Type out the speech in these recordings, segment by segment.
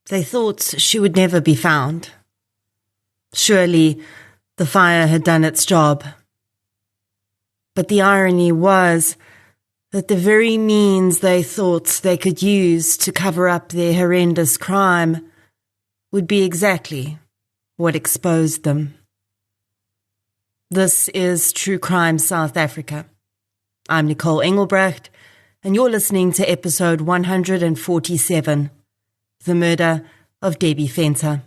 They thought she would never be found. Surely the fire had done its job. But the irony was that the very means they thought they could use to cover up their horrendous crime would be exactly what exposed them. This is True Crime South Africa. I'm Nicole Engelbrecht, and you're listening to episode 147, The Murder of Debbie Venter.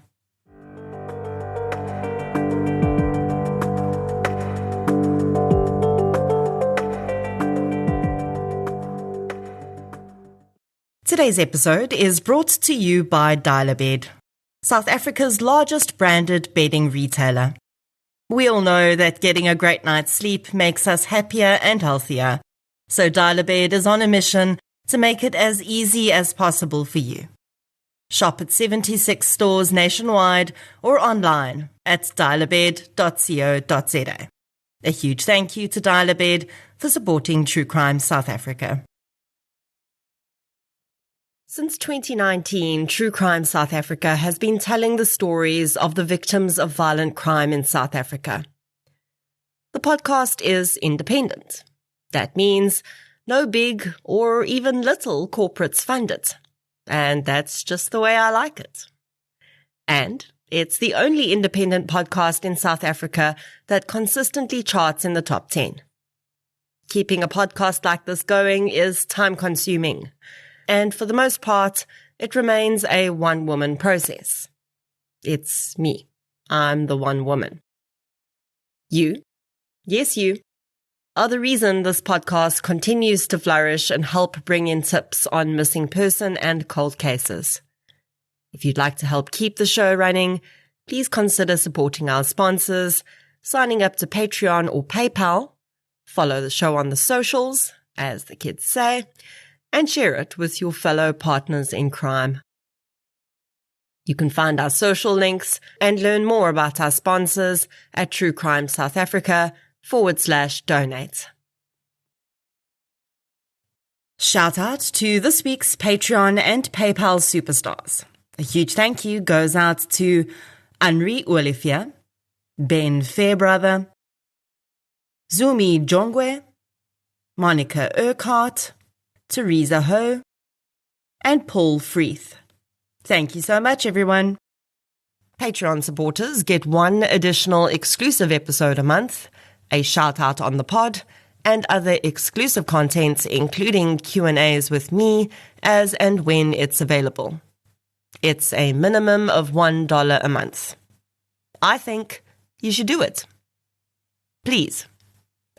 Today's episode is brought to you by Dial-A-Bed, South Africa's largest branded bedding retailer. We all know that getting a great night's sleep makes us happier and healthier, so Dial-A-Bed is on a mission to make it as easy as possible for you. Shop at 76 stores nationwide or online at dialabed.co.za. A huge thank you to Dial-A-Bed for supporting True Crime South Africa. Since 2019, True Crime South Africa has been telling the stories of the victims of violent crime in South Africa. The podcast is independent. That means no big or even little corporates fund it. And that's just the way I like it. And it's the only independent podcast in South Africa that consistently charts in the top 10. Keeping a podcast like this going is time-consuming. And for the most part, it remains a one-woman process. It's me. I'm the one woman. You, yes you, are the reason this podcast continues to flourish and help bring in tips on missing person and cold cases. If you'd like to help keep the show running, please consider supporting our sponsors, signing up to Patreon or PayPal, follow the show on the socials, as the kids say, and share it with your fellow partners in crime. You can find our social links and learn more about our sponsors at True Crime South Africa/donate. Shout out to this week's Patreon and PayPal superstars. A huge thank you goes out to Henri Olivier, Ben Fairbrother, Zumi Jongwe, Monica Urquhart, Teresa Ho, and Paul Freeth. Thank you so much, everyone. Patreon supporters get one additional exclusive episode a month, a shout-out on the pod, and other exclusive contents, including Q&As with me as and when it's available. It's a minimum of $1 a month. I think you should do it. Please.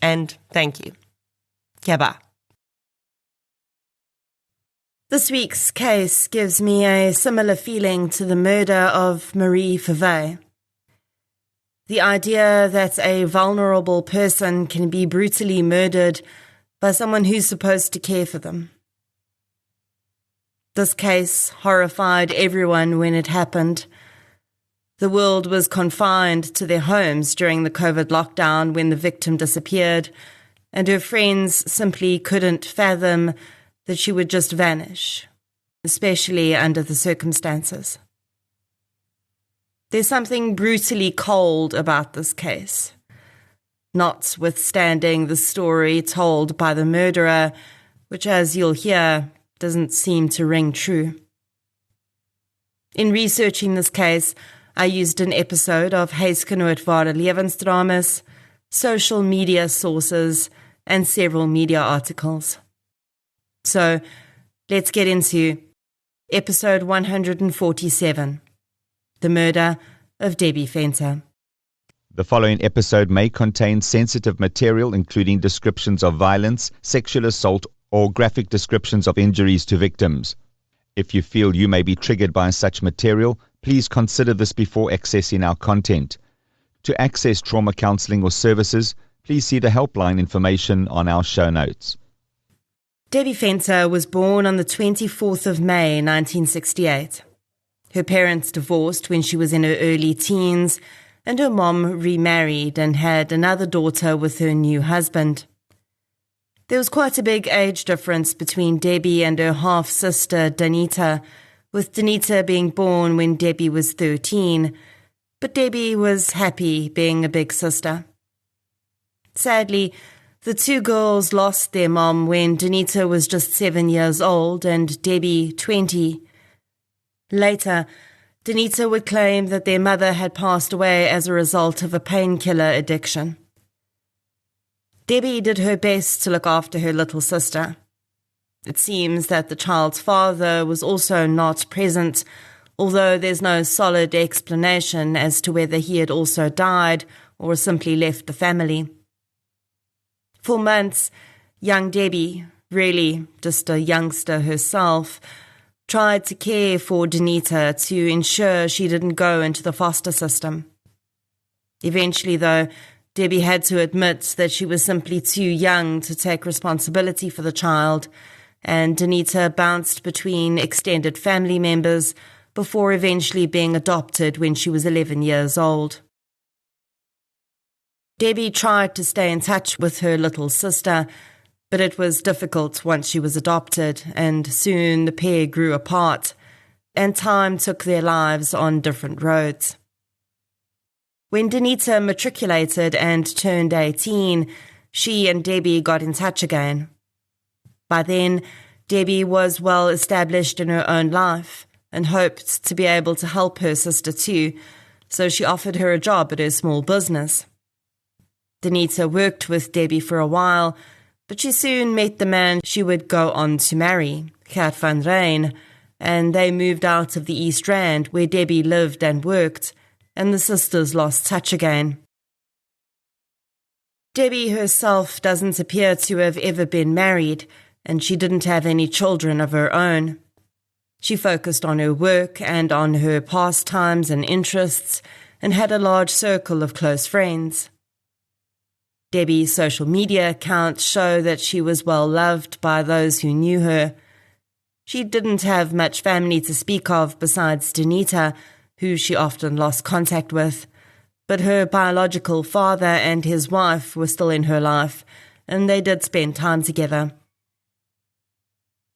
And thank you. Keba. This week's case gives me a similar feeling to the murder of Marie Favey. The idea that a vulnerable person can be brutally murdered by someone who's supposed to care for them. This case horrified everyone when it happened. The world was confined to their homes during the COVID lockdown when the victim disappeared, and her friends simply couldn't fathom that she would just vanish, especially under the circumstances. There's something brutally cold about this case, notwithstanding the story told by the murderer, which, as you'll hear, doesn't seem to ring true. In researching this case, I used an episode of Huisgenoot Ware Lewensdramas, social media sources, and several media articles. So, let's get into episode 147, The Murder of Debbie Venter. The following episode may contain sensitive material, including descriptions of violence, sexual assault, or graphic descriptions of injuries to victims. If you feel you may be triggered by such material, please consider this before accessing our content. To access trauma counseling or services, please see the helpline information on our show notes. Debbie Venter was born on the 24th of May, 1968. Her parents divorced when she was in her early teens, and her mom remarried and had another daughter with her new husband. There was quite a big age difference between Debbie and her half-sister, Danita, with Danita being born when Debbie was 13, but Debbie was happy being a big sister. Sadly, the two girls lost their mom when Danita was just 7 years old and Debbie 20. Later, Danita would claim that their mother had passed away as a result of a painkiller addiction. Debbie did her best to look after her little sister. It seems that the child's father was also not present, although there's no solid explanation as to whether he had also died or simply left the family. For months, young Debbie, really just a youngster herself, tried to care for Danita to ensure she didn't go into the foster system. Eventually, though, Debbie had to admit that she was simply too young to take responsibility for the child, and Danita bounced between extended family members before eventually being adopted when she was 11 years old. Debbie tried to stay in touch with her little sister, but it was difficult once she was adopted, and soon the pair grew apart, and time took their lives on different roads. When Danita matriculated and turned 18, she and Debbie got in touch again. By then, Debbie was well established in her own life and hoped to be able to help her sister too, so she offered her a job at her small business. Danita worked with Debbie for a while, but she soon met the man she would go on to marry, Gert van Rijn, and they moved out of the East Rand where Debbie lived and worked, and the sisters lost touch again. Debbie herself doesn't appear to have ever been married, and she didn't have any children of her own. She focused on her work and on her pastimes and interests, and had a large circle of close friends. Debbie's social media accounts show that she was well loved by those who knew her. She didn't have much family to speak of besides Danita, who she often lost contact with, but her biological father and his wife were still in her life, and they did spend time together.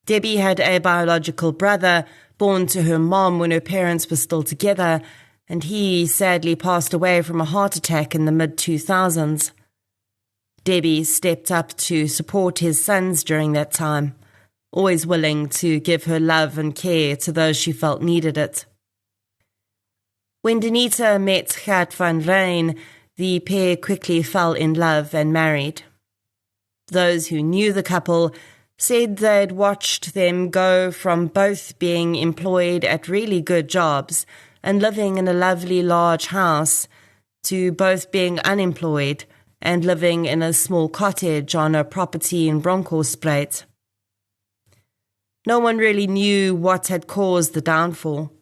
Debbie had a biological brother born to her mom when her parents were still together, and he sadly passed away from a heart attack in the mid-2000s. Debbie stepped up to support his sons during that time, always willing to give her love and care to those she felt needed it. When Danita met Gert van Rijn, the pair quickly fell in love and married. Those who knew the couple said they'd watched them go from both being employed at really good jobs and living in a lovely large house to both being unemployed and living in a small cottage on a property in Bronkhorstspruit. No one really knew what had caused the downfall.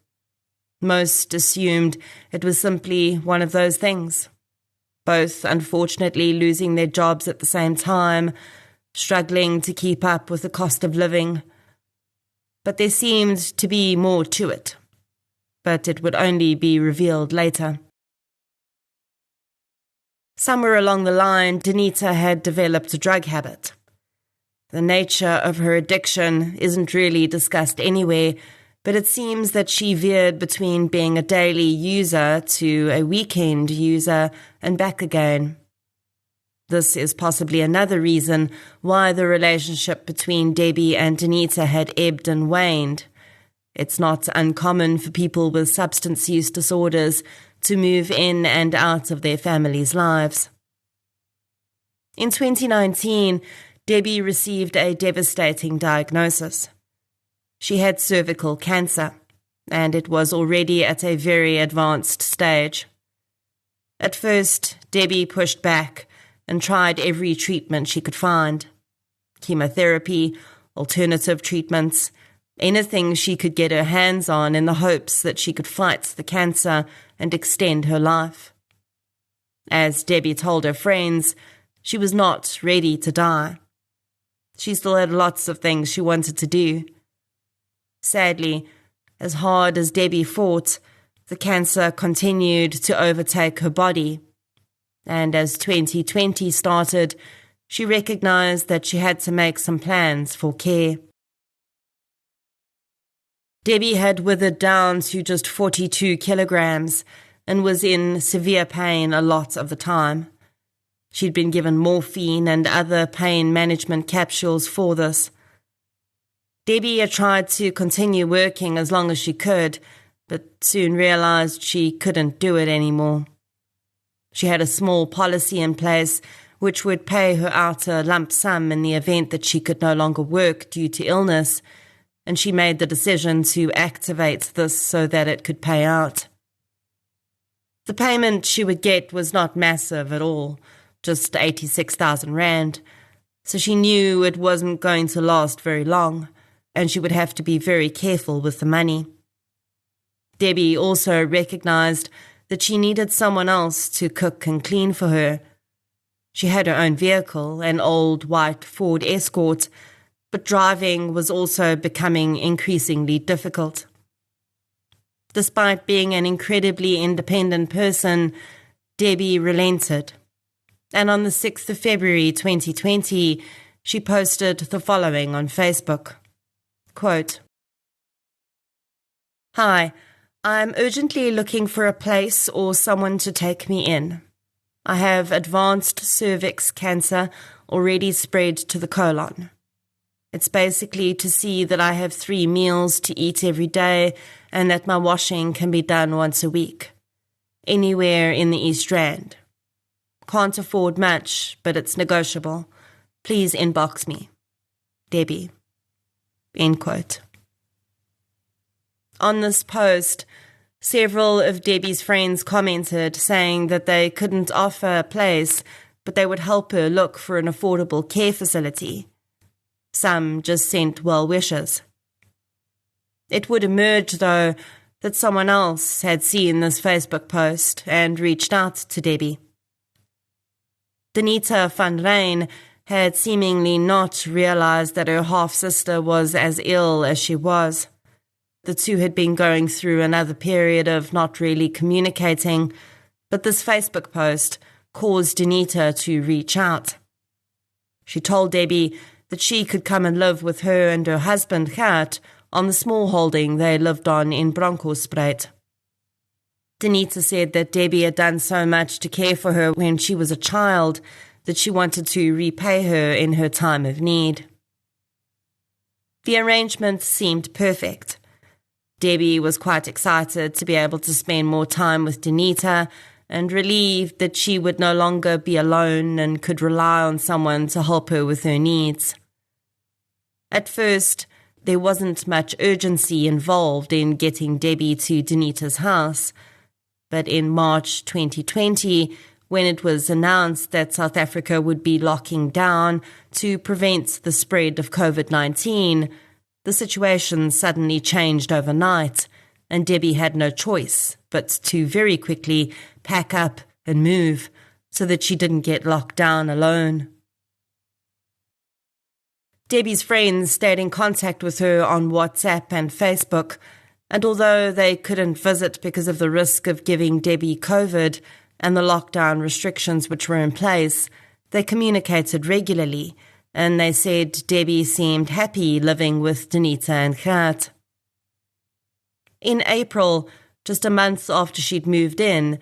Most assumed it was simply one of those things. Both, unfortunately, losing their jobs at the same time, struggling to keep up with the cost of living. But there seemed to be more to it. But it would only be revealed later. Somewhere along the line, Danita had developed a drug habit. The nature of her addiction isn't really discussed anywhere, but it seems that she veered between being a daily user to a weekend user and back again. This is possibly another reason why the relationship between Debbie and Danita had ebbed and waned. It's not uncommon for people with substance use disorders to move in and out of their families' lives. In 2019, Debbie received a devastating diagnosis. She had cervical cancer, and it was already at a very advanced stage. At first, Debbie pushed back and tried every treatment she could find. Chemotherapy, alternative treatments, anything she could get her hands on in the hopes that she could fight the cancer and extend her life. As Debbie told her friends, she was not ready to die. She still had lots of things she wanted to do. Sadly, as hard as Debbie fought, the cancer continued to overtake her body. And as 2020 started, she recognized that she had to make some plans for care. Debbie had withered down to just 42 kilograms and was in severe pain a lot of the time. She'd been given morphine and other pain management capsules for this. Debbie had tried to continue working as long as she could, but soon realized she couldn't do it anymore. She had a small policy in place which would pay her out a lump sum in the event that she could no longer work due to illness, and she made the decision to activate this so that it could pay out. The payment she would get was not massive at all, just 86,000 rand, so she knew it wasn't going to last very long, and she would have to be very careful with the money. Debbie also recognized that she needed someone else to cook and clean for her. She had her own vehicle, an old white Ford Escort, but driving was also becoming increasingly difficult. Despite being an incredibly independent person, Debbie relented. And on the 6th of February 2020, she posted the following on Facebook. Quote, "Hi, I'm urgently looking for a place or someone to take me in. I have advanced cervix cancer already spread to the colon. It's basically to see that I have 3 meals to eat every day and that my washing can be done once a week. Anywhere in the East Rand. Can't afford much, but it's negotiable. Please inbox me. Debbie." End quote. On this post, several of Debbie's friends commented saying that they couldn't offer a place, but they would help her look for an affordable care facility. Some just sent well wishes. It would emerge, though, that someone else had seen this Facebook post and reached out to Debbie. Danita van Rijn had seemingly not realized that her half-sister was as ill as she was. The two had been going through another period of not really communicating, but this Facebook post caused Danita to reach out. She told Debbie that she could come and live with her and her husband Gert on the small holding they lived on in Bronkhorstspruit. Danita said that Debbie had done so much to care for her when she was a child that she wanted to repay her in her time of need. The arrangement seemed perfect. Debbie was quite excited to be able to spend more time with Danita and relieved that she would no longer be alone and could rely on someone to help her with her needs. At first, there wasn't much urgency involved in getting Debbie to Danita's house, but in March 2020, when it was announced that South Africa would be locking down to prevent the spread of COVID-19, the situation suddenly changed overnight, and Debbie had no choice but to very quickly pack up and move so that she didn't get locked down alone. Debbie's friends stayed in contact with her on WhatsApp and Facebook, and although they couldn't visit because of the risk of giving Debbie COVID and the lockdown restrictions which were in place, they communicated regularly, and they said Debbie seemed happy living with Danita and Gert. In April, just a month after she'd moved in,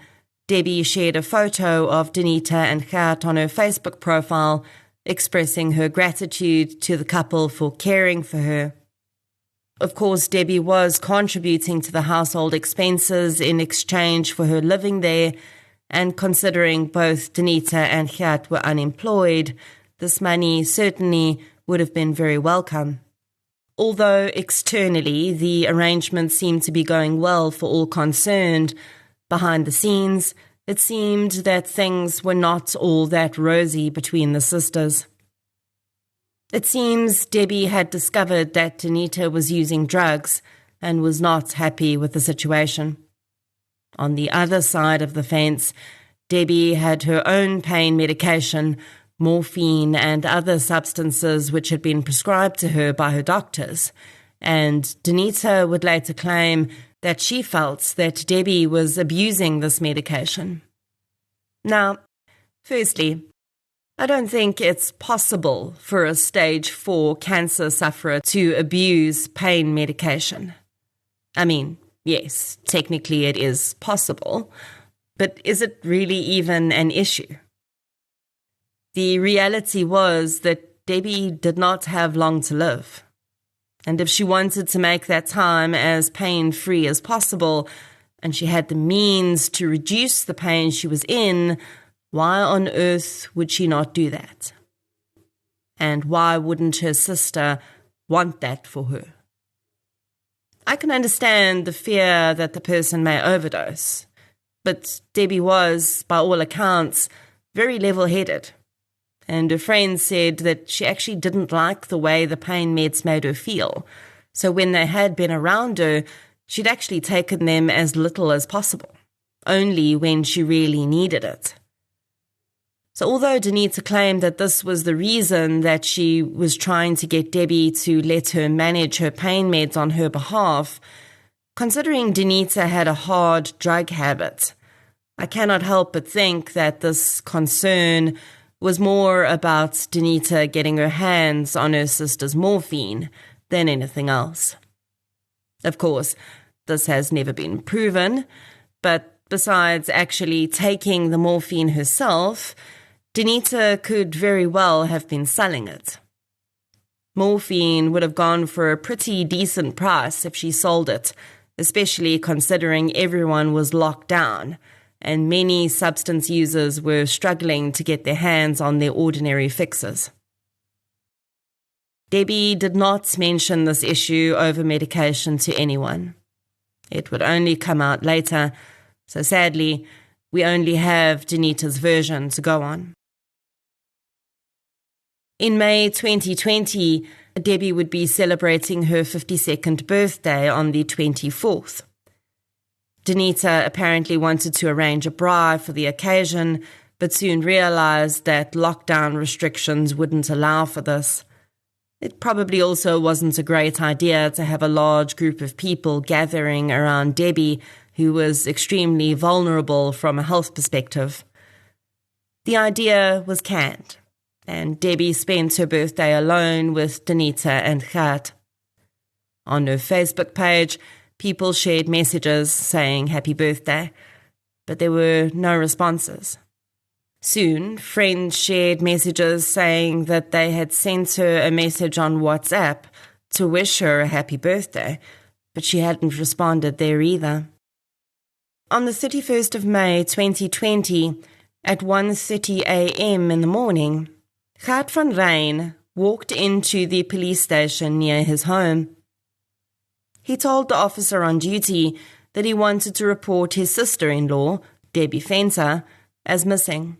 Debbie shared a photo of Danita and Gert on her Facebook profile, expressing her gratitude to the couple for caring for her. Of course, Debbie was contributing to the household expenses in exchange for her living there, and considering both Danita and Gert were unemployed, this money certainly would have been very welcome. Although externally the arrangement seemed to be going well for all concerned, behind the scenes it seemed that things were not all that rosy between the sisters. It seems Debbie had discovered that Danita was using drugs and was not happy with the situation. On the other side of the fence, Debbie had her own pain medication, morphine and other substances which had been prescribed to her by her doctors, and Danita would later claim that she felt that Debbie was abusing this medication. Now, firstly, I don't think it's possible for a stage 4 cancer sufferer to abuse pain medication. I mean, yes, technically it is possible, but is it really even an issue? The reality was that Debbie did not have long to live. And if she wanted to make that time as pain-free as possible, and she had the means to reduce the pain she was in, why on earth would she not do that? And why wouldn't her sister want that for her? I can understand the fear that the person may overdose, but Debbie was, by all accounts, very level-headed. And her friend said that she actually didn't like the way the pain meds made her feel. So when they had been around her, she'd actually taken them as little as possible, only when she really needed it. So although Danita claimed that this was the reason that she was trying to get Debbie to let her manage her pain meds on her behalf, considering Danita had a hard drug habit, I cannot help but think that this concern was more about Danita getting her hands on her sister's morphine than anything else. Of course, this has never been proven, but besides actually taking the morphine herself, Danita could very well have been selling it. Morphine would have gone for a pretty decent price if she sold it, especially considering everyone was locked down, and many substance users were struggling to get their hands on their ordinary fixes. Debbie did not mention this issue over medication to anyone. It would only come out later, so sadly, we only have Danita's version to go on. In May 2020, Debbie would be celebrating her 52nd birthday on the 24th. Danita apparently wanted to arrange a braai for the occasion, but soon realized that lockdown restrictions wouldn't allow for this. It probably also wasn't a great idea to have a large group of people gathering around Debbie, who was extremely vulnerable from a health perspective. The idea was canned, and Debbie spent her birthday alone with Danita and Gert. On her Facebook page, people shared messages saying happy birthday, but there were no responses. Soon, friends shared messages saying that they had sent her a message on WhatsApp to wish her a happy birthday, but she hadn't responded there either. On the 31st of May 2020, at 1:30 a.m. in the morning, Gert van Rijn walked into the police station near his home. He told the officer on duty that he wanted to report his sister-in-law, Debbie Venter, as missing.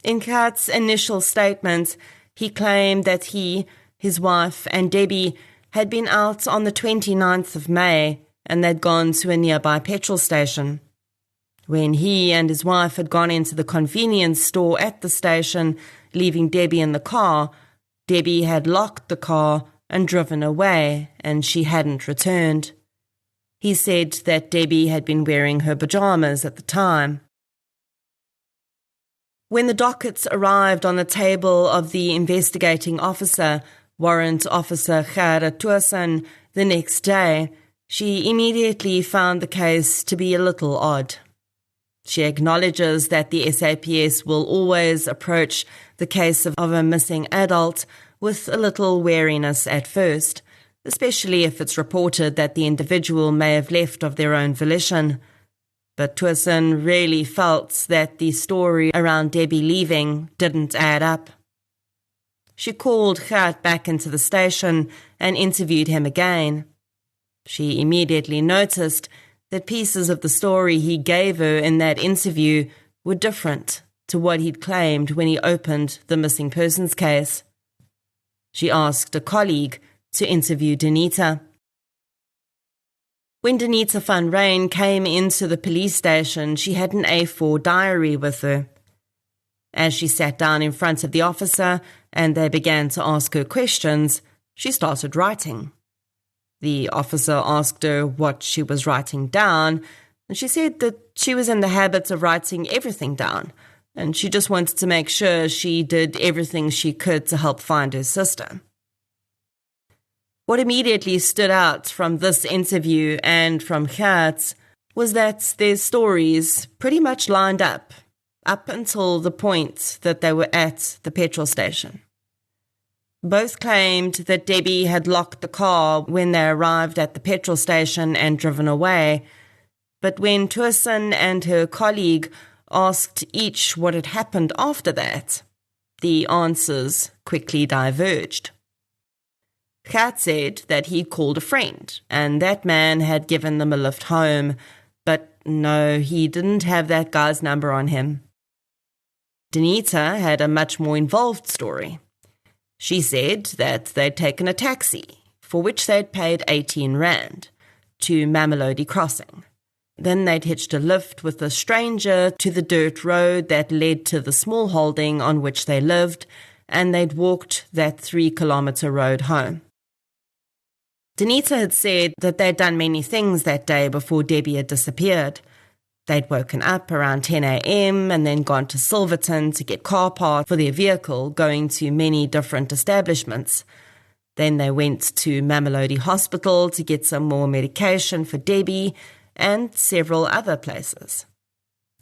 In Gert's initial statement, he claimed that he, his wife, and Debbie had been out on the 29th of May and they'd gone to a nearby petrol station. When he and his wife had gone into the convenience store at the station, leaving Debbie in the car, Debbie had locked the car and driven away, and she hadn't returned. He said that Debbie had been wearing her pajamas at the time. When the dockets arrived on the table of the investigating officer, Warrant Officer Gerda Thorsen, the next day, she immediately found the case to be a little odd. She acknowledges that the SAPS will always approach the case of a missing adult with a little wariness at first, especially if it's reported that the individual may have left of their own volition. But Thorsen really felt that the story around Debbie leaving didn't add up. She called Gert back into the station and interviewed him again. She immediately noticed that pieces of the story he gave her in that interview were different to what he'd claimed when he opened the missing persons case. She asked a colleague to interview Danita. When Danita van Rijn came into the police station, she had an A4 diary with her. As she sat down in front of the officer and they began to ask her questions, she started writing. The officer asked her what she was writing down, and she said that she was in the habit of writing everything down, and she just wanted to make sure she did everything she could to help find her sister. What immediately stood out from this interview and from Gert was that their stories pretty much lined up until the point that they were at the petrol station. Both claimed that Debbie had locked the car when they arrived at the petrol station and driven away, but when Tuason and her colleague asked each what had happened after that, the answers quickly diverged. Gert said that he'd called a friend, and that man had given them a lift home, but no, he didn't have that guy's number on him. Danita had a much more involved story. She said that they'd taken a taxi, for which they'd paid 18 rand, to Mamelodi Crossing. Then they'd hitched a lift with a stranger to the dirt road that led to the small holding on which they lived, and they'd walked that 3-kilometre road home. Danita had said that they'd done many things that day before Debbie had disappeared. They'd woken up around 10 a.m. and then gone to Silverton to get car parts for their vehicle, going to many different establishments. Then they went to Mamelodi Hospital to get some more medication for Debbie and several other places.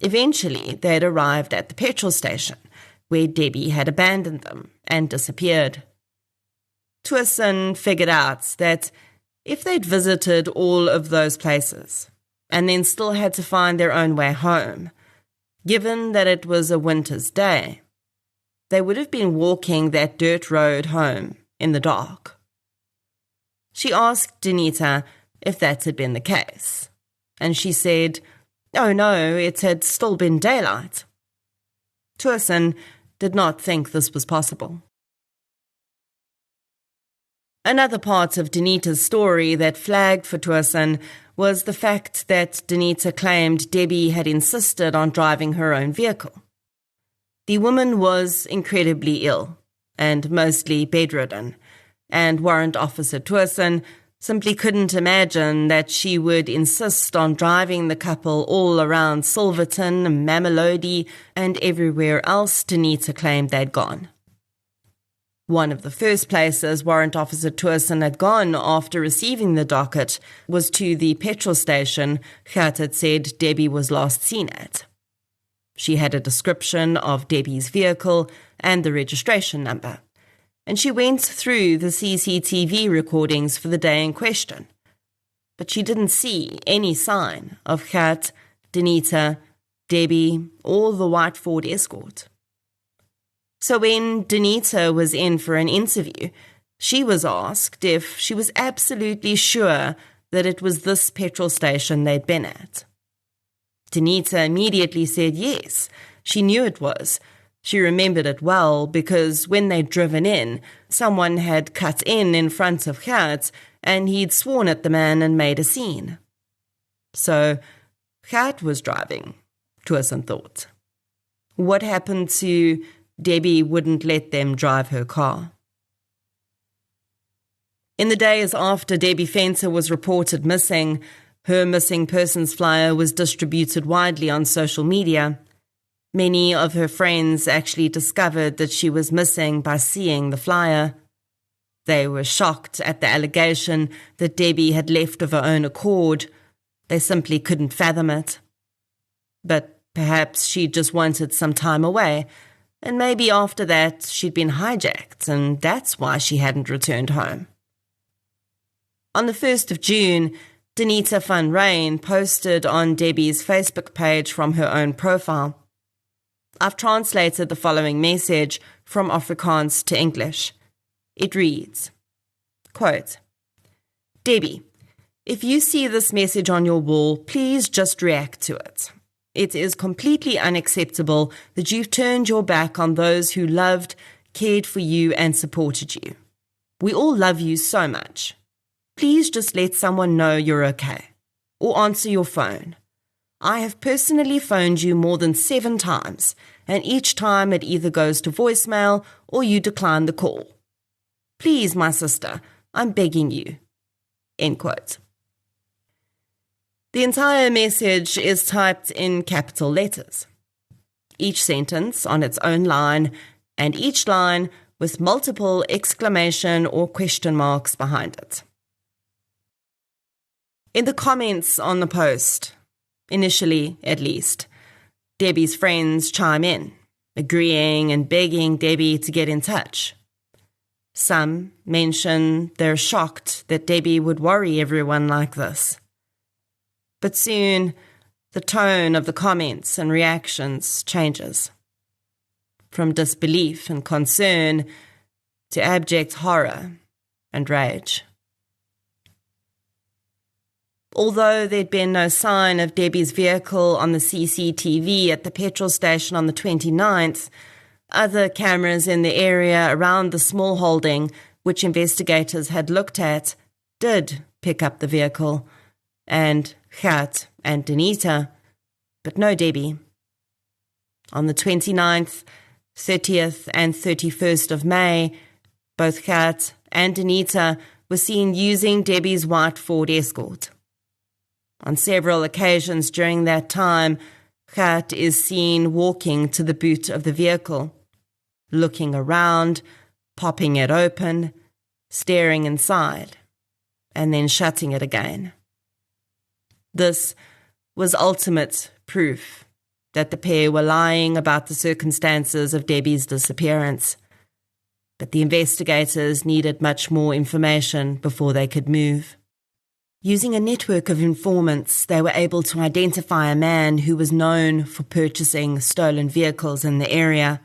Eventually, they'd arrived at the petrol station, where Debbie had abandoned them and disappeared. Tuason figured out that if they'd visited all of those places and then still had to find their own way home, given that it was a winter's day, they would have been walking that dirt road home in the dark. She asked Danita if that had been the case, and she said, "Oh no, it had still been daylight." Tuason did not think this was possible. Another part of Danita's story that flagged for Tuason was the fact that Danita claimed Debbie had insisted on driving her own vehicle. The woman was incredibly ill and mostly bedridden, and Warrant Officer Tuason simply couldn't imagine that she would insist on driving the couple all around Silverton, Mamelodi, and everywhere else Danita claimed they'd gone. One of the first places Warrant Officer Tuason had gone after receiving the docket was to the petrol station Gert had said Debbie was last seen at. She had a description of Debbie's vehicle and the registration number, and she went through the CCTV recordings for the day in question. But she didn't see any sign of Gert, Danita, Debbie, or the white Ford Escort. So when Danita was in for an interview, she was asked if she was absolutely sure that it was this petrol station they'd been at. Danita immediately said yes, she knew it was. She remembered it well because when they'd driven in, someone had cut in front of Gert and he'd sworn at the man and made a scene. So Gert was driving, Tuason thought. What happened to Debbie wouldn't let them drive her car? In the days after Debbie Fenter was reported missing, her missing persons flyer was distributed widely on social media. Many of her friends actually discovered that she was missing by seeing the flyer. They were shocked at the allegation that Debbie had left of her own accord. They simply couldn't fathom it. But perhaps she just wanted some time away, and maybe after that she'd been hijacked, and that's why she hadn't returned home. On the 1st of June, Danita van Rijn posted on Debbie's Facebook page from her own profile. I've translated the following message from Afrikaans to English. It reads, quote, "Debbie, if you see this message on your wall, please just react to it. It is completely unacceptable that you've turned your back on those who loved, cared for you, and supported you. We all love you so much. Please just let someone know you're okay, or answer your phone. I have personally phoned you more than 7 times, and each time it either goes to voicemail or you decline the call. Please, my sister, I'm begging you." End quote. The entire message is typed in capital letters. Each sentence on its own line, and each line with multiple exclamation or question marks behind it. In the comments on the post, initially at least, Debbie's friends chime in, agreeing and begging Debbie to get in touch. Some mention they're shocked that Debbie would worry everyone like this. But soon, the tone of the comments and reactions changes. From disbelief and concern to abject horror and rage. Although there'd been no sign of Debbie's vehicle on the CCTV at the petrol station on the 29th, other cameras in the area around the small holding, which investigators had looked at, did pick up the vehicle, and Gert and Danita, but no Debbie. On the 29th, 30th and 31st of May, both Gert and Danita were seen using Debbie's white Ford Escort. On several occasions during that time, Gert is seen walking to the boot of the vehicle, looking around, popping it open, staring inside, and then shutting it again. This was ultimate proof that the pair were lying about the circumstances of Debbie's disappearance. But the investigators needed much more information before they could move. Using a network of informants, they were able to identify a man who was known for purchasing stolen vehicles in the area.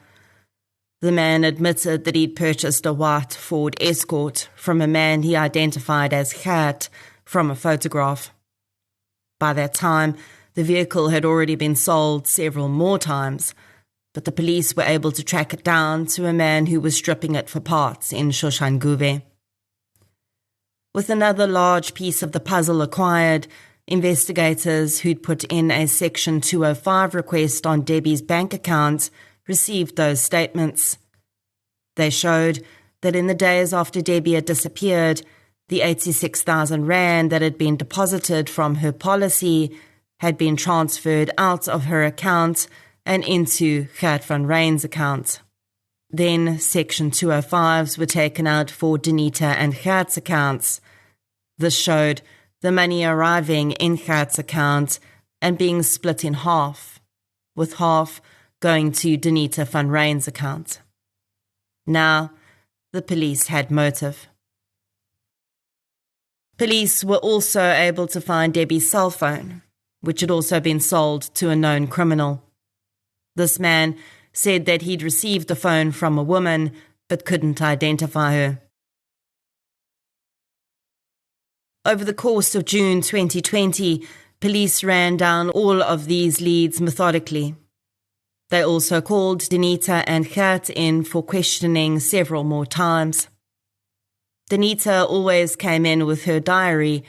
The man admitted that he'd purchased a white Ford Escort from a man he identified as Gert from a photograph. By that time, the vehicle had already been sold several more times, but the police were able to track it down to a man who was stripping it for parts in Soshanguve. With another large piece of the puzzle acquired, investigators who'd put in a Section 205 request on Debbie's bank account received those statements. They showed that in the days after Debbie had disappeared, the 86,000 rand that had been deposited from her policy had been transferred out of her account and into Gert van Ryn's account. Then Section 205s were taken out for Danita and Gert's accounts. This showed the money arriving in Gert's account and being split in half, with half going to Danita van Ryn's account. Now, the police had motive. Police were also able to find Debbie's cell phone, which had also been sold to a known criminal. This man said that he'd received the phone from a woman but couldn't identify her. Over the course of June 2020, police ran down all of these leads methodically. They also called Danita and Gert in for questioning several more times. Danita always came in with her diary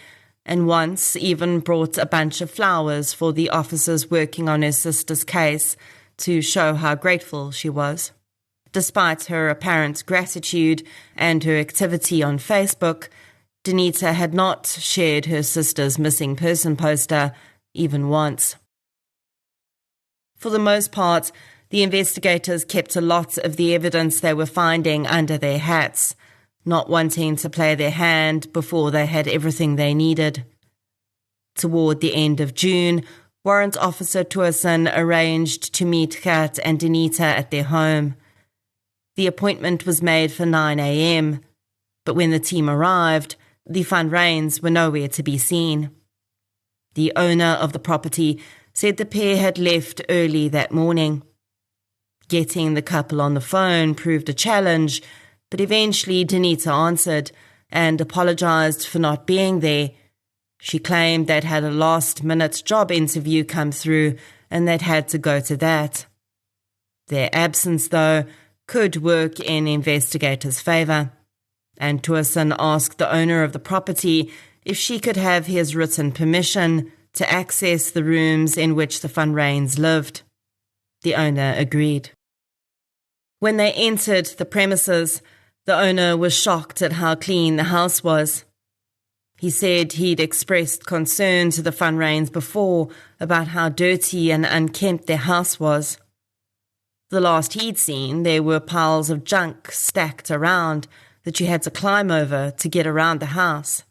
and once even brought a bunch of flowers for the officers working on her sister's case to show how grateful she was. Despite her apparent gratitude and her activity on Facebook, Danita had not shared her sister's missing person poster even once. For the most part, the investigators kept a lot of the evidence they were finding under their hats, not wanting to play their hand before they had everything they needed. Toward the end of June, Warrant Officer Tuason arranged to meet Gert and Danita at their home. The appointment was made for 9 a.m., but when the team arrived, the Van Ryns were nowhere to be seen. The owner of the property said the pair had left early that morning. Getting the couple on the phone proved a challenge, but eventually Danita answered and apologized for not being there. She claimed they'd had a last-minute job interview come through and they'd had to go to that. Their absence, though, could work in investigators' favour, and Tuason asked the owner of the property if she could have his written permission to access the rooms in which the Van Ryns lived. The owner agreed. When they entered the premises, the owner was shocked at how clean the house was. He said he'd expressed concern to the Van Ryns before about how dirty and unkempt their house was. The last he'd seen, there were piles of junk stacked around that you had to climb over to get around the house.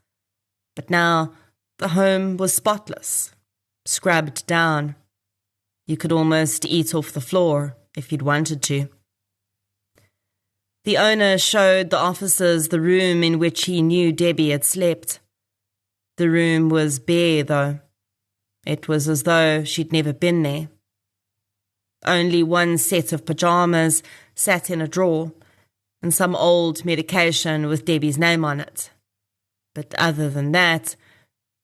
But now the home was spotless, scrubbed down. You could almost eat off the floor if you'd wanted to. The owner showed the officers the room in which he knew Debbie had slept. The room was bare, though. It was as though she'd never been there. Only one set of pajamas sat in a drawer, and some old medication with Debbie's name on it. But other than that,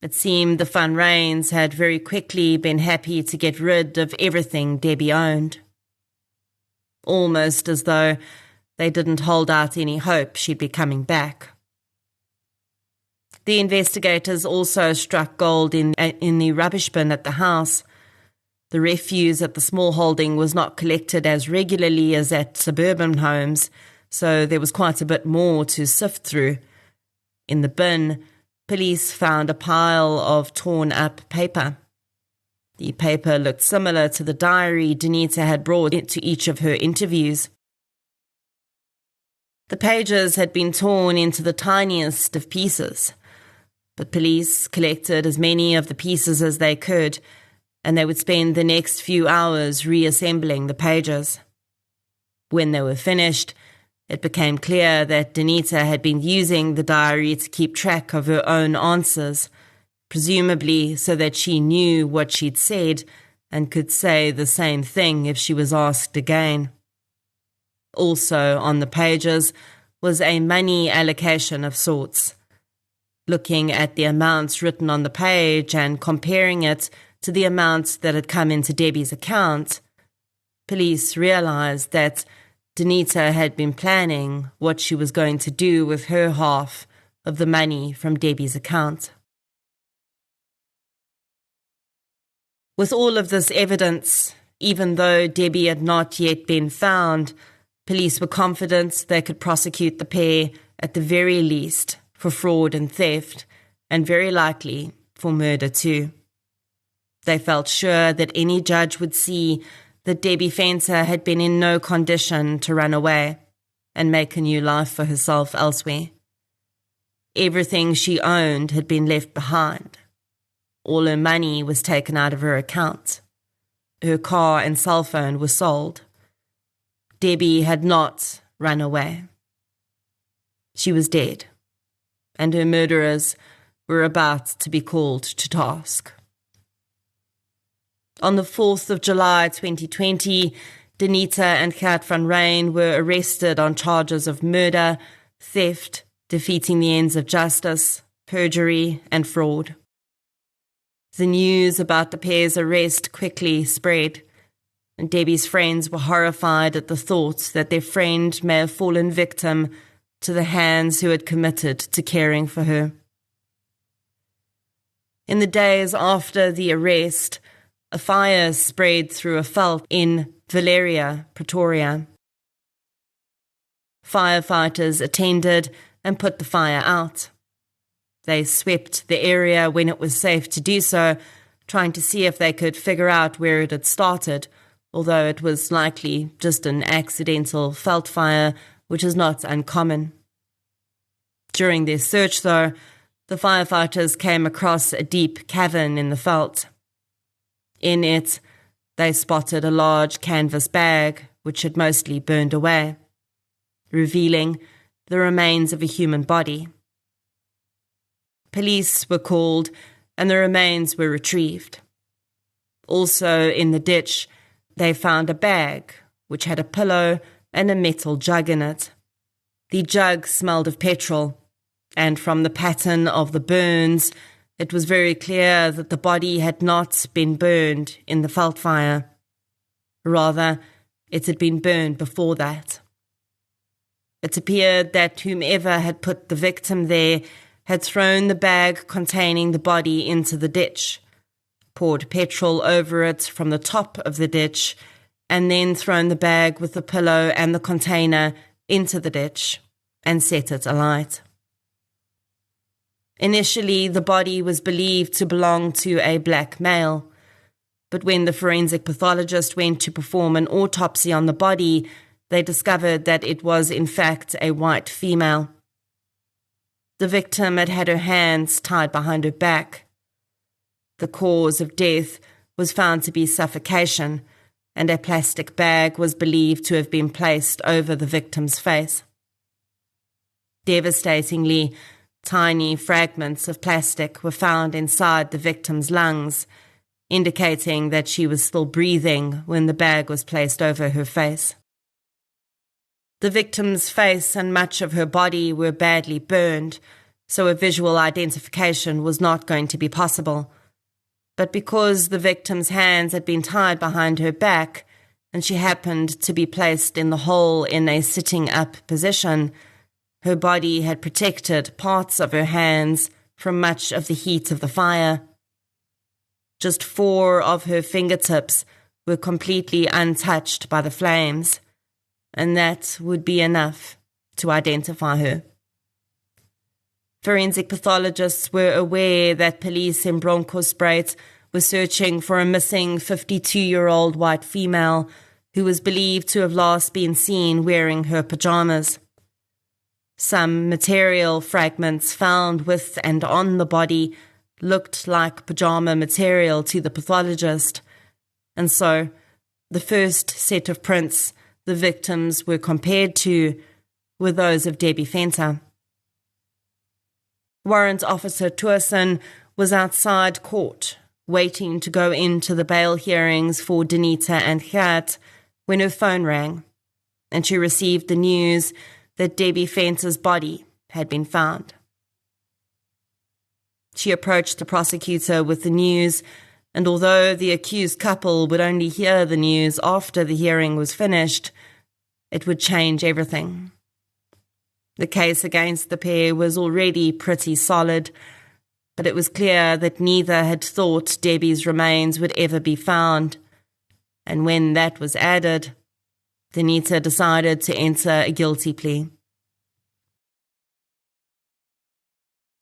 it seemed the Van Rains had very quickly been happy to get rid of everything Debbie owned. Almost as though they didn't hold out any hope she'd be coming back. The investigators also struck gold in the rubbish bin at the house. The refuse at the small holding was not collected as regularly as at suburban homes, so there was quite a bit more to sift through. In the bin, police found a pile of torn-up paper. The paper looked similar to the diary Danita had brought into each of her interviews. The pages had been torn into the tiniest of pieces, but police collected as many of the pieces as they could, and they would spend the next few hours reassembling the pages. When they were finished, it became clear that Danita had been using the diary to keep track of her own answers, presumably so that she knew what she'd said and could say the same thing if she was asked again. Also on the pages was a money allocation of sorts. Looking at the amounts written on the page and comparing it to the amounts that had come into Debbie's account, police realized that Danita had been planning what she was going to do with her half of the money from Debbie's account. With all of this evidence, even though Debbie had not yet been found, police were confident they could prosecute the pair at the very least for fraud and theft, and very likely for murder too. They felt sure that any judge would see that Debbie Fenter had been in no condition to run away and make a new life for herself elsewhere. Everything she owned had been left behind. All her money was taken out of her account. Her car and cell phone were sold. Debbie had not run away. She was dead, and her murderers were about to be called to task. On the 4th of July 2020, Danita and Kat van Ryn were arrested on charges of murder, theft, defeating the ends of justice, perjury, and fraud. The news about the pair's arrest quickly spread, and Debbie's friends were horrified at the thought that their friend may have fallen victim to the hands who had committed to caring for her. In the days after the arrest, a fire spread through a veld in Valeria, Pretoria. Firefighters attended and put the fire out. They swept the area when it was safe to do so, trying to see if they could figure out where it had started, although it was likely just an accidental veld fire, which is not uncommon. During their search, though, the firefighters came across a deep cavern in the veld. In it, they spotted a large canvas bag, which had mostly burned away, revealing the remains of a human body. Police were called, and the remains were retrieved. Also in the ditch, they found a bag, which had a pillow and a metal jug in it. The jug smelled of petrol, and from the pattern of the burns, it was very clear that the body had not been burned in the veld fire. Rather, it had been burned before that. It appeared that whomever had put the victim there had thrown the bag containing the body into the ditch, poured petrol over it from the top of the ditch, and then thrown the bag with the pillow and the container into the ditch and set it alight. Initially, the body was believed to belong to a black male, But when the forensic pathologist went to perform an autopsy on the body, they discovered that it was in fact a white female. The victim had had her hands tied behind her back. The cause of death was found to be suffocation, and a plastic bag was believed to have been placed over the victim's face. Devastatingly, tiny fragments of plastic were found inside the victim's lungs, indicating that she was still breathing when the bag was placed over her face. The victim's face and much of her body were badly burned, so a visual identification was not going to be possible. But because the victim's hands had been tied behind her back, and she happened to be placed in the hole in a sitting-up position, her body had protected parts of her hands from much of the heat of the fire. Just 4 of her fingertips were completely untouched by the flames, and that would be enough to identify her. Forensic pathologists were aware that police in Bronkhorstspruit were searching for a missing 52-year-old white female who was believed to have last been seen wearing her pajamas. Some material fragments found with and on the body looked like pajama material to the pathologist, and so the first set of prints the victims were compared to were those of Debbie Venter. Warrant Officer Tuerson was outside court, waiting to go into the bail hearings for Danita and Gert when her phone rang, and she received the news that Debbie Venter's body had been found. She approached the prosecutor with the news, and although the accused couple would only hear the news after the hearing was finished, it would change everything. The case against the pair was already pretty solid, but it was clear that neither had thought Debbie's remains would ever be found, and when that was added, Danita decided to enter a guilty plea.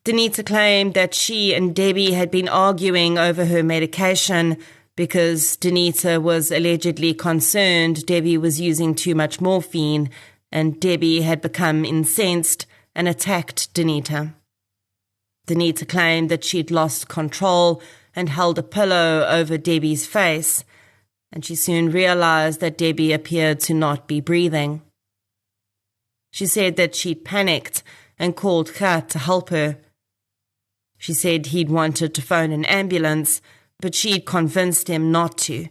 Danita claimed that she and Debbie had been arguing over her medication because Danita was allegedly concerned Debbie was using too much morphine, and Debbie had become incensed and attacked Danita. Danita claimed that she'd lost control and held a pillow over Debbie's face, and she soon realized that Debbie appeared to not be breathing. She said that she'd panicked and called Gert to help her. She said he'd wanted to phone an ambulance, but she'd convinced him not to,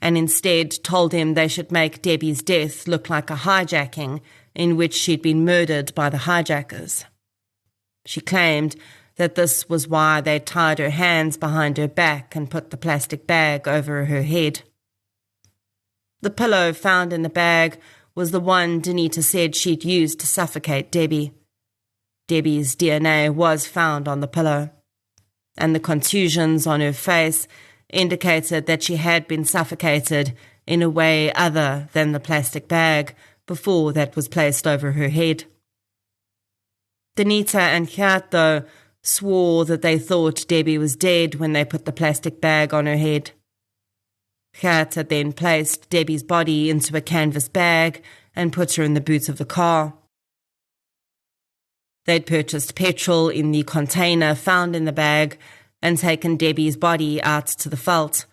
and instead told him they should make Debbie's death look like a hijacking in which she'd been murdered by the hijackers. She claimed that this was why they tied her hands behind her back and put the plastic bag over her head. The pillow found in the bag was the one Danita said she'd used to suffocate Debbie. Debbie's DNA was found on the pillow, and the contusions on her face indicated that she had been suffocated in a way other than the plastic bag before that was placed over her head. Danita and Gert, though, swore that they thought Debbie was dead when they put the plastic bag on her head. Gert had then placed Debbie's body into a canvas bag and put her in the boot of the car. They'd purchased petrol in the container found in the bag and taken Debbie's body out to the veld,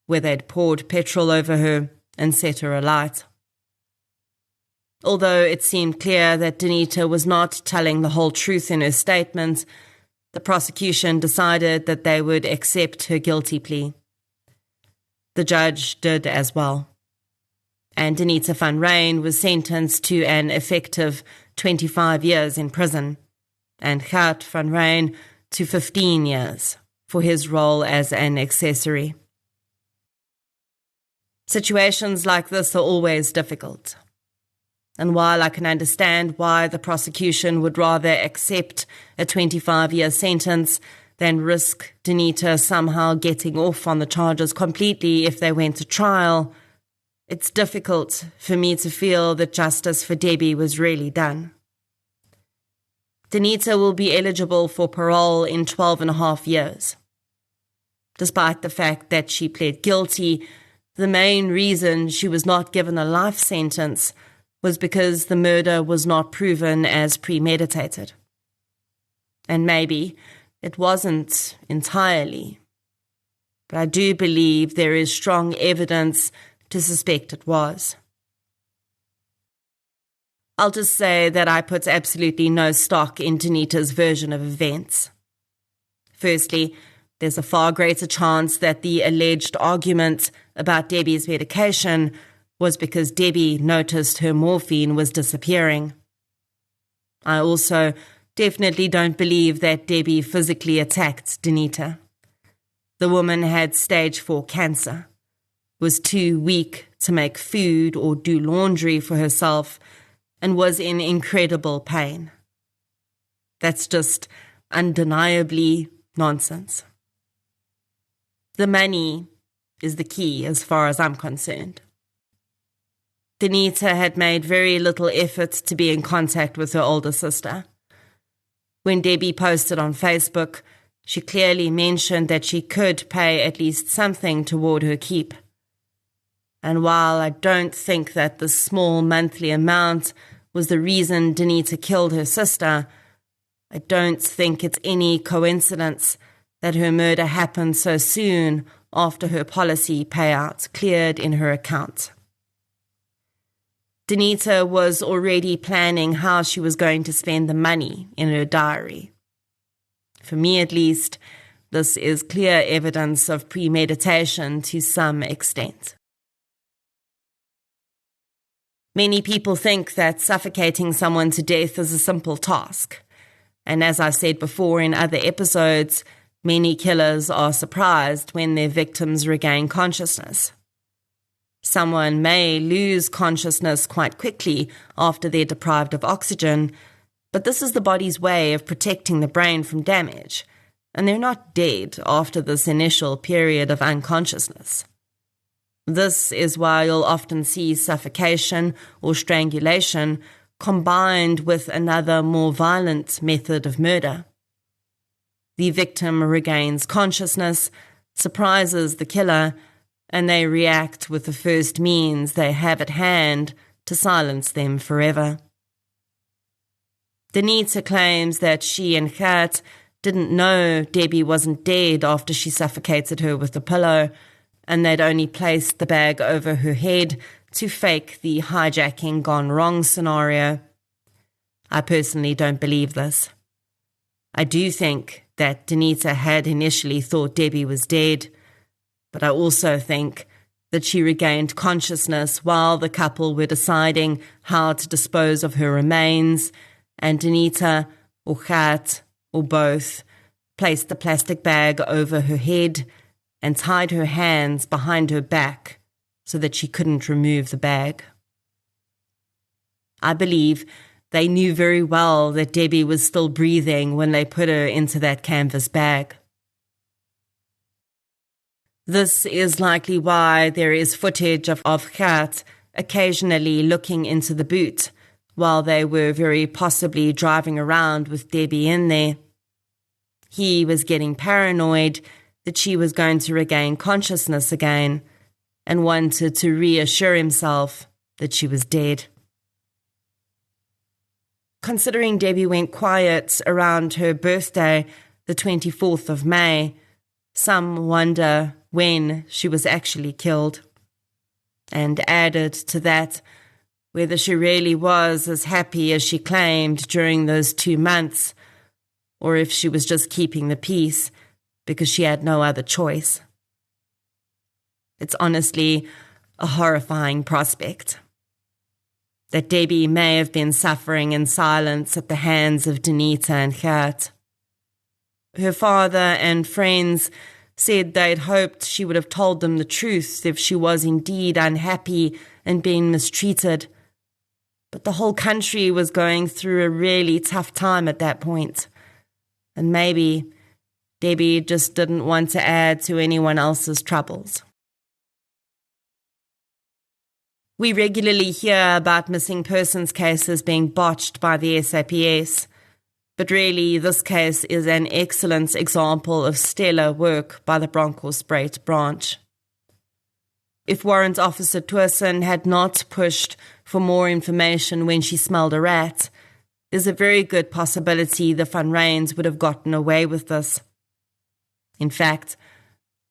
where they'd poured petrol over her and set her alight. Although it seemed clear that Danita was not telling the whole truth in her statement, the prosecution decided that they would accept her guilty plea. The judge did as well, and Danita van Rijn was sentenced to an effective 25 years in prison, and Gert van Rijn to 15 years for his role as an accessory. Situations like this are always difficult, and while I can understand why the prosecution would rather accept a 25-year sentence than risk Danita somehow getting off on the charges completely if they went to trial, it's difficult for me to feel that justice for Debbie was really done. Danita will be eligible for parole in 12 and a half years. Despite the fact that she pled guilty, the main reason she was not given a life sentence was because the murder was not proven as premeditated. And maybe it wasn't entirely, but I do believe there is strong evidence to suspect it was. I'll just say that I put absolutely no stock in Danita's version of events. Firstly, there's a far greater chance that the alleged argument about Debbie's medication was because Debbie noticed her morphine was disappearing. I also definitely don't believe that Debbie physically attacked Danita. The woman had stage 4 cancer, was too weak to make food or do laundry for herself, and was in incredible pain. That's just undeniably nonsense. The money is the key as far as I'm concerned. Danita had made very little effort to be in contact with her older sister. When Debbie posted on Facebook, she clearly mentioned that she could pay at least something toward her keep. And while I don't think that the small monthly amount was the reason Danita killed her sister, I don't think it's any coincidence that her murder happened so soon after her policy payout cleared in her account. Danita was already planning how she was going to spend the money in her diary. For me at least, this is clear evidence of premeditation to some extent. Many people think that suffocating someone to death is a simple task. And as I've said before in other episodes, many killers are surprised when their victims regain consciousness. Someone may lose consciousness quite quickly after they're deprived of oxygen, but this is the body's way of protecting the brain from damage, and they're not dead after this initial period of unconsciousness. This is why you'll often see suffocation or strangulation combined with another more violent method of murder. The victim regains consciousness, surprises the killer, and they react with the first means they have at hand to silence them forever. Danita claims that she and Gert didn't know Debbie wasn't dead after she suffocated her with a pillow, and they'd only placed the bag over her head to fake the hijacking gone wrong scenario. I personally don't believe this. I do think that Danita had initially thought Debbie was dead, but I also think that she regained consciousness while the couple were deciding how to dispose of her remains, and Danita, or Gert, or both, placed the plastic bag over her head and tied her hands behind her back so that she couldn't remove the bag. I believe they knew very well that Debbie was still breathing when they put her into that canvas bag. This is likely why there is footage of Gert occasionally looking into the boot while they were very possibly driving around with Debbie in there. He was getting paranoid that she was going to regain consciousness again and wanted to reassure himself that she was dead. Considering Debbie went quiet around her birthday, the 24th of May, some wonder when she was actually killed. And added to that, whether she really was as happy as she claimed during those 2 months, or if she was just keeping the peace because she had no other choice. It's honestly a horrifying prospect. That Debbie may have been suffering in silence at the hands of Danita and Gert. Her father and friends said they'd hoped she would have told them the truth if she was indeed unhappy and being mistreated. But the whole country was going through a really tough time at that point. And maybe Debbie just didn't want to add to anyone else's troubles. We regularly hear about missing persons cases being botched by the SAPS. But really, this case is an excellent example of stellar work by the Bronkhorstspruit branch. If Warrant Officer Twerson had not pushed for more information when she smelled a rat, there's a very good possibility the Van Reyns would have gotten away with this. In fact,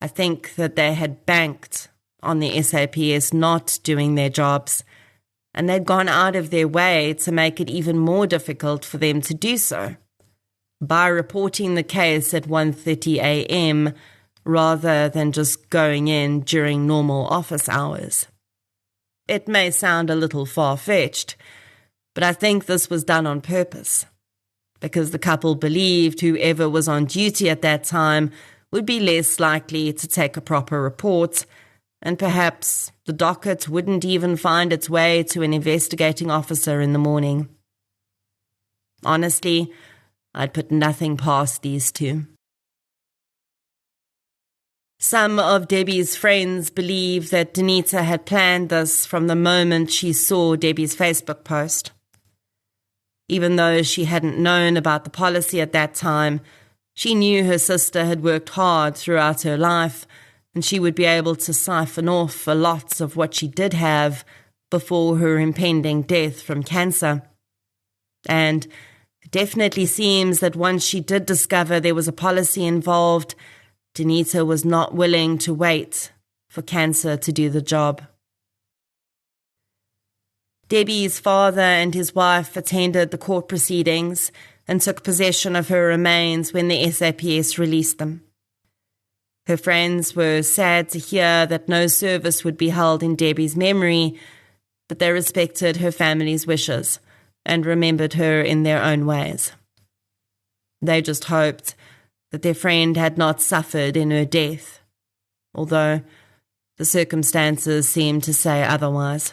I think that they had banked on the SAPS not doing their jobs, and they'd gone out of their way to make it even more difficult for them to do so, by reporting the case at 1:30 a.m. rather than just going in during normal office hours. It may sound a little far-fetched, but I think this was done on purpose, because the couple believed whoever was on duty at that time would be less likely to take a proper report, and perhaps the docket wouldn't even find its way to an investigating officer in the morning. Honestly, I'd put nothing past these two. Some of Debbie's friends believe that Danita had planned this from the moment she saw Debbie's Facebook post. Even though she hadn't known about the policy at that time, she knew her sister had worked hard throughout her life, and she would be able to siphon off a lot of what she did have before her impending death from cancer. And it definitely seems that once she did discover there was a policy involved, Danita was not willing to wait for cancer to do the job. Debbie's father and his wife attended the court proceedings and took possession of her remains when the SAPS released them. Her friends were sad to hear that no service would be held in Debbie's memory, but they respected her family's wishes and remembered her in their own ways. They just hoped that their friend had not suffered in her death, although the circumstances seemed to say otherwise.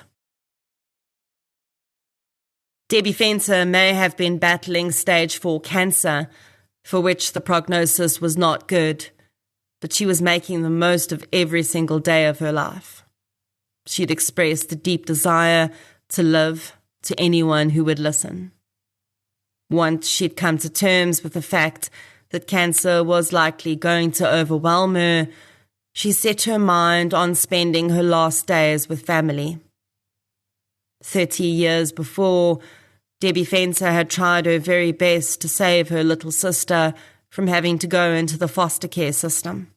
Debbie Fenter may have been battling stage 4 cancer, for which the prognosis was not good, but she was making the most of every single day of her life. She'd expressed a deep desire to live to anyone who would listen. Once she'd come to terms with the fact that cancer was likely going to overwhelm her, she set her mind on spending her last days with family. 30 years before, Debbie Fenter had tried her very best to save her little sister from having to go into the foster care system.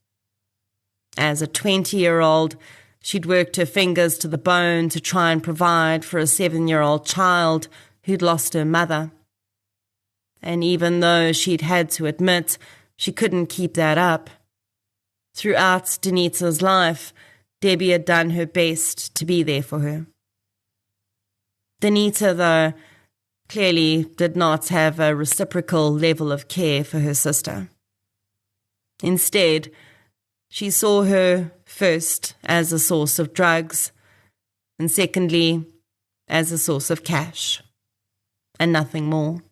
As a 20-year-old, she'd worked her fingers to the bone to try and provide for a 7-year-old child who'd lost her mother. And even though she'd had to admit she couldn't keep that up, throughout Danita's life, Debbie had done her best to be there for her. Danita, though, clearly did not have a reciprocal level of care for her sister. Instead, she saw her first as a source of drugs, and secondly, as a source of cash, and nothing more.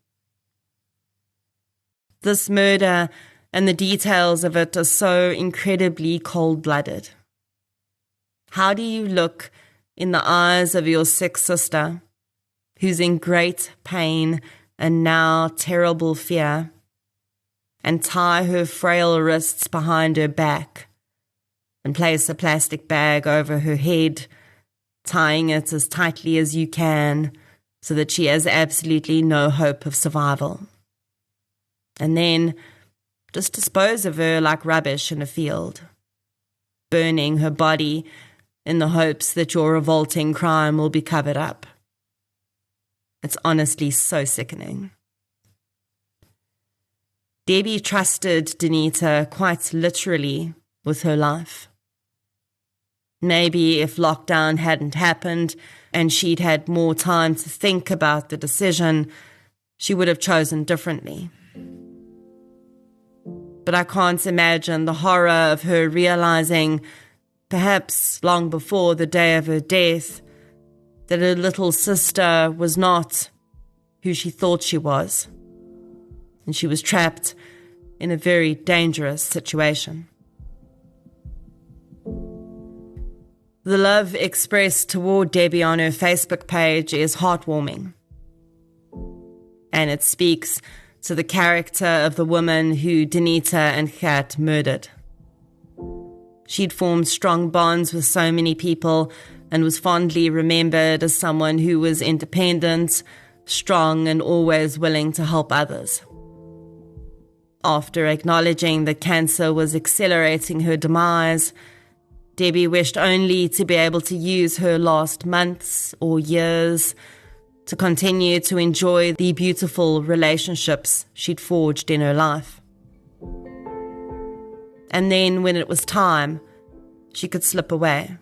This murder and the details of it are so incredibly cold-blooded. How do you look in the eyes of your sick sister, who's in great pain and now terrible fear, and tie her frail wrists behind her back and place a plastic bag over her head, tying it as tightly as you can so that she has absolutely no hope of survival? And then just dispose of her like rubbish in a field, burning her body in the hopes that your revolting crime will be covered up. It's honestly so sickening. Debbie trusted Danita quite literally with her life. Maybe if lockdown hadn't happened and she'd had more time to think about the decision, she would have chosen differently. But I can't imagine the horror of her realizing, perhaps long before the day of her death, that her little sister was not who she thought she was, and she was trapped in a very dangerous situation. The love expressed toward Debbie on her Facebook page is heartwarming, and it speaks to the character of the woman who Denita and Gert murdered. She'd formed strong bonds with so many people and was fondly remembered as someone who was independent, strong, and always willing to help others. After acknowledging that cancer was accelerating her demise, Debbie wished only to be able to use her last months or years to continue to enjoy the beautiful relationships she'd forged in her life. And then, when it was time, she could slip away,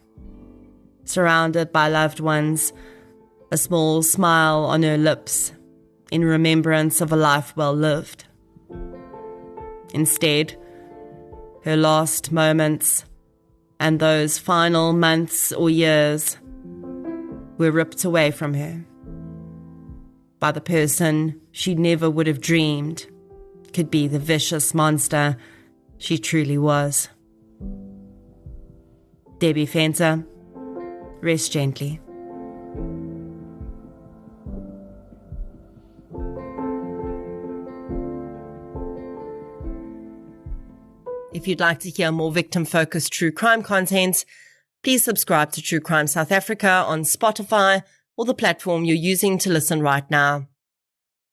surrounded by loved ones, a small smile on her lips, in remembrance of a life well lived. Instead, her last moments and those final months or years were ripped away from her by the person she never would have dreamed could be the vicious monster she truly was. Debbie Fenter, rest gently. If you'd like to hear more victim-focused true crime content, please subscribe to True Crime South Africa on Spotify or the platform you're using to listen right now.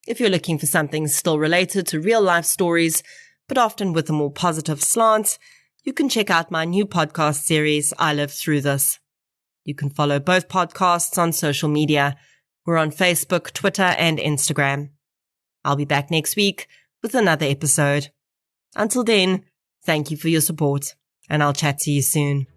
If you're looking for something still related to real-life stories, but often with a more positive slant, you can check out my new podcast series, I Lived Through This. You can follow both podcasts on social media. We're on Facebook, Twitter, and Instagram. I'll be back next week with another episode. Until then, thank you for your support, and I'll chat to you soon.